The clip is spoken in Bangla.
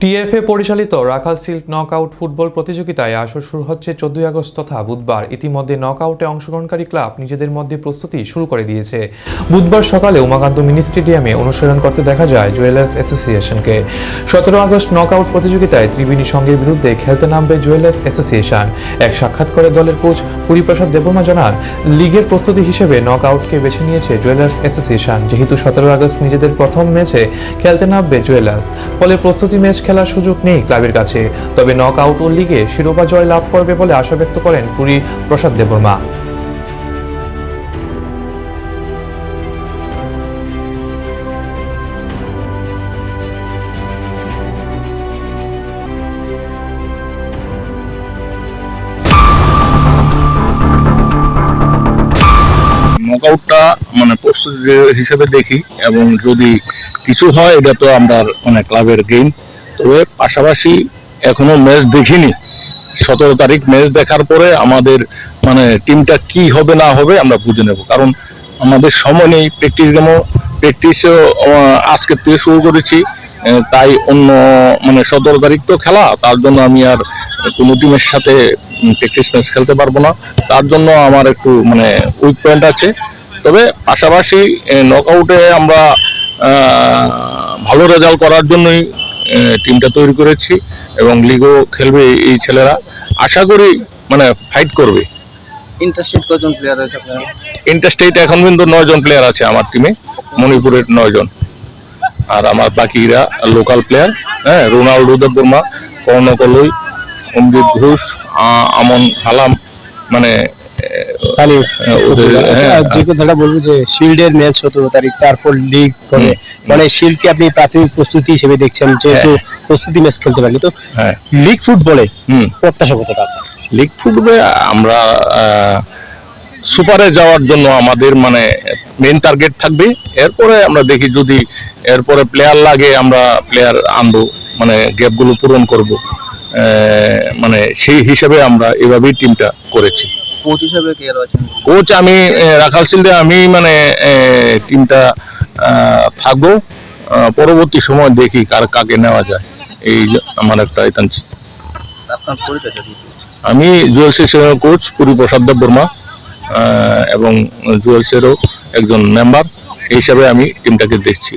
টিএফএ পরিচালিত রাখাল সিল্ক নকআউট ফুটবল প্রতিযোগিতায় আসর শুরু হচ্ছে 14 আগস্ট তথা বুধবার। ইতিমধ্যে নকআউটে অংশগ্রহণকারী ক্লাব নিজেদের মধ্যে প্রস্তুতি শুরু করে দিয়েছে। বুধবার সকালে উমাকান্ত মিনি স্টেডিয়ামে অনুশীলন করতে দেখা যায় জুয়েলার্স অ্যাসোসিয়েশনকে। 17 আগস্ট নকআউট প্রতিযোগিতায় ত্রিবেণী সংঘের বিরুদ্ধে খেলতে নামবে জুয়েলার্স অ্যাসোসিয়েশন। এক সাক্ষাৎ করে দলের কোচ পুরীপ্রসাদ দেববর্মা জানান, লিগের প্রস্তুতি হিসেবে নকআউটকে বেছে নিয়েছে জুয়েলার্স অ্যাসোসিয়েশন। যেহেতু 17 আগস্ট নিজেদের প্রথম ম্যাচে খেলতে নামবে জুয়েলার্স, ফলে প্রস্তুতি ম্যাচ খেলার সুযোগ নেই ক্লাবের কাছে। তবে নকআউট ও লিগে শিরোপা জয় লাভ করবে বলে আশা ব্যক্ত করেন পুরীপ্রসাদ দেববর্মা। নকআউটটা মানে প্রস্তুতি হিসেবে দেখি, এবং যদি কিছু হয় এটা তো আমরা মানে ক্লাবের গেম। তবে পাশাপাশি এখনো ম্যাচ দেখিনি। 17 তারিখ ম্যাচ দেখার পরে আমাদের মানে টিমটা কি হবে না হবে আমরা বুঝে নেব, কারণ আমাদের সময় নেই। প্র্যাকটিসও আজকের থেকে শুরু করেছি, তাই অন্য মানে 17 তারিখ তো খেলা, তার জন্য আমি আর কোনো টিমের সাথে প্র্যাকটিস ম্যাচ খেলতে পারবো না। তার জন্য আমার একটু মানে উইক পয়েন্ট আছে। তবে পাশাপাশি নকআউটে আমরা ভালো রেজাল্ট করার জন্যই টিমটা তৈরি করেছি, এবং লিগও খেলবে এই ছেলেরা। আশা করি মানে ফাইট করবে। ইন্টারস্টেট কজন প্লেয়ার আছে আপনার? ইন্টারস্টেট এখন কিন্তু 9 জন প্লেয়ার আছে আমার টিমে, মণিপুরের 9 জন, আর আমার বাকিরা লোকাল প্লেয়ার। হ্যাঁ, রোনাল্ডো দেববর্মা, কর্ণকলই, অমৃত ঘোষ, আমন হালাম, মানে যে কথাটা বলবো যে শিল্ডের ম্যাচ 17 তারিখ, তারপর লিগ করে মানে শিল্ডকে আপনি প্রাথমিক প্রস্তুতি হিসেবে দেখছেন, যেহেতু প্রস্তুতি ম্যাচ খেলতে পারেনি। তো লিগ ফুটবলে প্রত্যাশা কতটা? লিগ ফুটবলে আমরা সুপারে যাওয়ার জন্য আমাদের মানে মেইন টার্গেট থাকবে। এরপরে আমরা দেখি যদি এরপরে প্লেয়ার লাগে আমরা প্লেয়ার আনবো, মানে গ্যাপগুলো পূরণ করব। মানে সেই হিসাবে আমরা এভাবেই টিমটা করেছি। কোচ হিসেবে কে আছেন? কোচ আমি রাখাল সিল্ডে আমি মানে টিমটা থাকবো। পরবর্তী সময় দেখি কাকে নেওয়া যায়, এই আমার একটা একাংশী। আপনার পরিচয়? আমি জুয়েলসের কোচ পুরীপ্রসাদ দেববর্মা, এবং জুয়েলসেরও একজন মেম্বার। এই হিসাবে আমি টিমটাকে দেখছি।